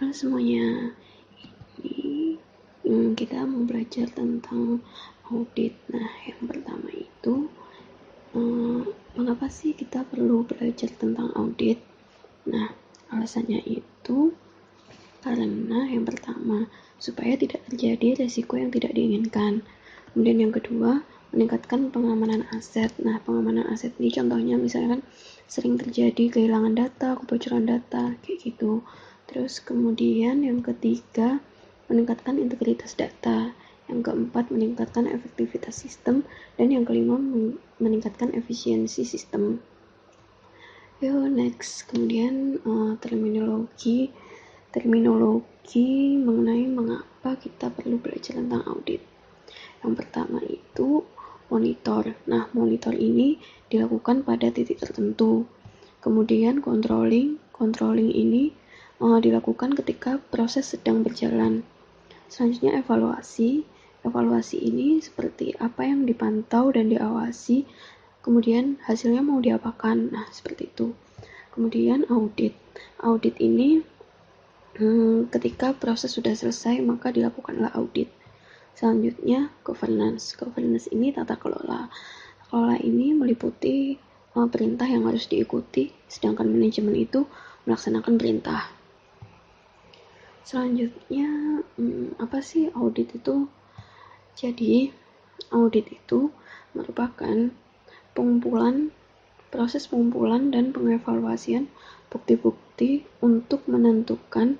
Halo semuanya, ini kita mau belajar tentang audit. Nah, yang pertama itu, mengapa sih kita perlu belajar tentang audit? Nah, alasannya itu karena yang pertama, supaya tidak terjadi resiko yang tidak diinginkan. Kemudian yang kedua, meningkatkan pengamanan aset. Nah, pengamanan aset ini contohnya misalkan sering terjadi kehilangan data, kebocoran data, kayak gitu. Terus kemudian yang ketiga, meningkatkan integritas data. Yang keempat, meningkatkan efektivitas sistem. Dan yang kelima, meningkatkan efisiensi sistem. Next. Kemudian terminologi mengenai mengapa kita perlu belajar tentang audit. Yang pertama itu monitor. Nah, monitor ini dilakukan pada titik tertentu. Kemudian controlling ini dilakukan ketika proses sedang berjalan. Selanjutnya evaluasi ini seperti apa yang dipantau dan diawasi, kemudian hasilnya mau diapakan. Nah, seperti itu. Kemudian audit ini ketika proses sudah selesai maka dilakukanlah audit. Selanjutnya governance ini tata kelola. Kelola ini meliputi perintah yang harus diikuti, sedangkan manajemen itu melaksanakan perintah. Selanjutnya, apa sih audit itu? Jadi, audit itu merupakan proses pengumpulan dan pengevaluasian bukti-bukti untuk menentukan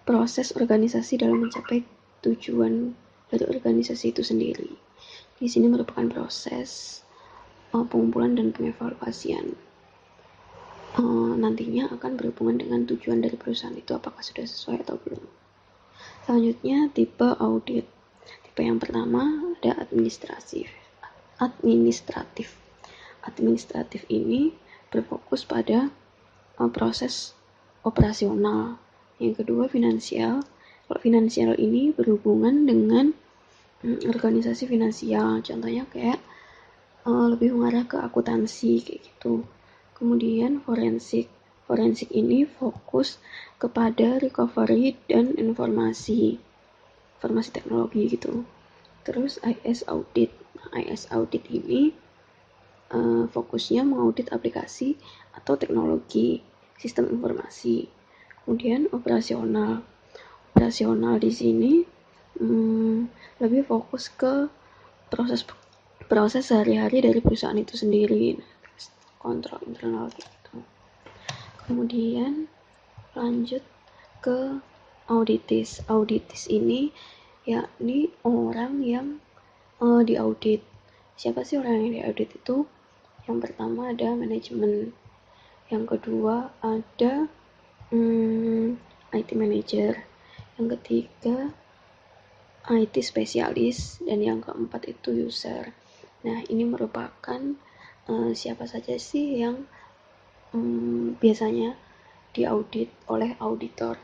proses organisasi dalam mencapai tujuan dari organisasi itu sendiri. Di sini merupakan proses pengumpulan dan pengevaluasian. Nantinya akan berhubungan dengan tujuan dari perusahaan itu apakah sudah sesuai atau belum. Selanjutnya, tipe audit. Tipe yang pertama ada administratif. Administratif ini berfokus pada proses operasional. Yang kedua, finansial. Kalau finansial ini berhubungan dengan organisasi finansial. Contohnya kayak lebih mengarah ke akuntansi kayak gitu. Kemudian forensik ini fokus kepada recovery dan informasi teknologi gitu. Terus IS audit ini fokusnya mengaudit aplikasi atau teknologi sistem informasi. Kemudian operasional di sini lebih fokus ke proses sehari-hari dari perusahaan itu sendiri, kontrol internal gitu. Kemudian lanjut ke auditis ini yakni orang yang diaudit. Siapa sih orang yang diaudit itu? Yang pertama ada manajemen, yang kedua ada IT manager, yang ketiga IT spesialis, dan yang keempat itu user. Nah, ini merupakan siapa saja sih yang biasanya diaudit oleh auditor.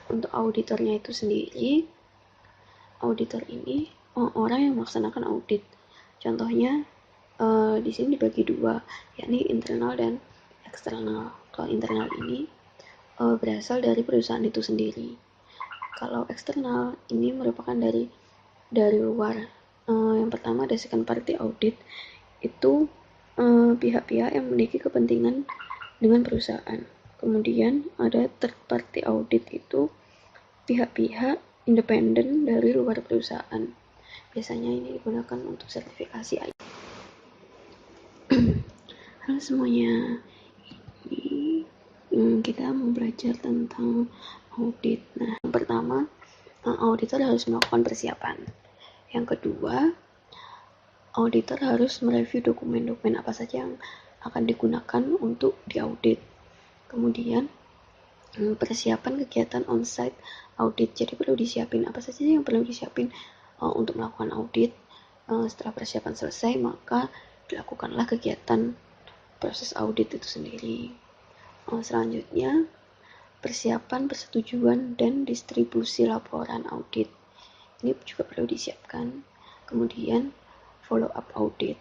Untuk auditornya itu sendiri, auditor ini orang yang melaksanakan audit. Contohnya di sini dibagi dua, yakni internal dan eksternal. Kalau internal ini berasal dari perusahaan itu sendiri. Kalau eksternal ini merupakan dari luar. Yang pertama ada second party audit, itu pihak-pihak yang memiliki kepentingan dengan perusahaan. Kemudian ada third party audit, itu pihak-pihak independen dari luar perusahaan. Biasanya ini digunakan untuk sertifikasi IT. Halo semuanya, ini kita mau belajar tentang audit. Nah, yang pertama, auditor harus melakukan persiapan. Yang kedua, auditor harus mereview dokumen-dokumen apa saja yang akan digunakan untuk diaudit. Kemudian, persiapan kegiatan on-site audit. Jadi perlu disiapin apa saja yang perlu disiapin untuk melakukan audit. Setelah persiapan selesai, maka dilakukanlah kegiatan proses audit itu sendiri. Selanjutnya, persiapan persetujuan dan distribusi laporan audit. Ini juga perlu disiapkan. Kemudian, follow up audit.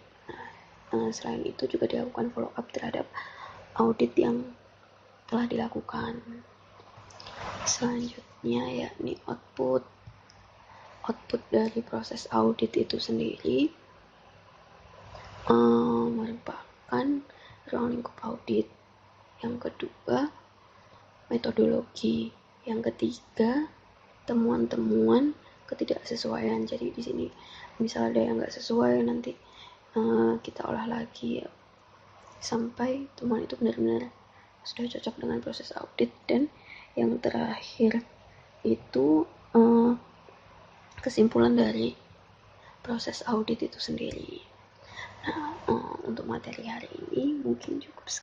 Selain itu juga dilakukan follow up terhadap audit yang telah dilakukan. Selanjutnya yakni output dari proses audit itu sendiri merupakan ruang lingkup audit. Yang kedua, metodologi. Yang ketiga, temuan-temuan ketidaksesuaian. Jadi di sini misal ada yang nggak sesuai, nanti kita olah lagi sampai temuan itu benar-benar sudah cocok dengan proses audit. Dan yang terakhir itu kesimpulan dari proses audit itu sendiri. Nah, untuk materi hari ini mungkin cukup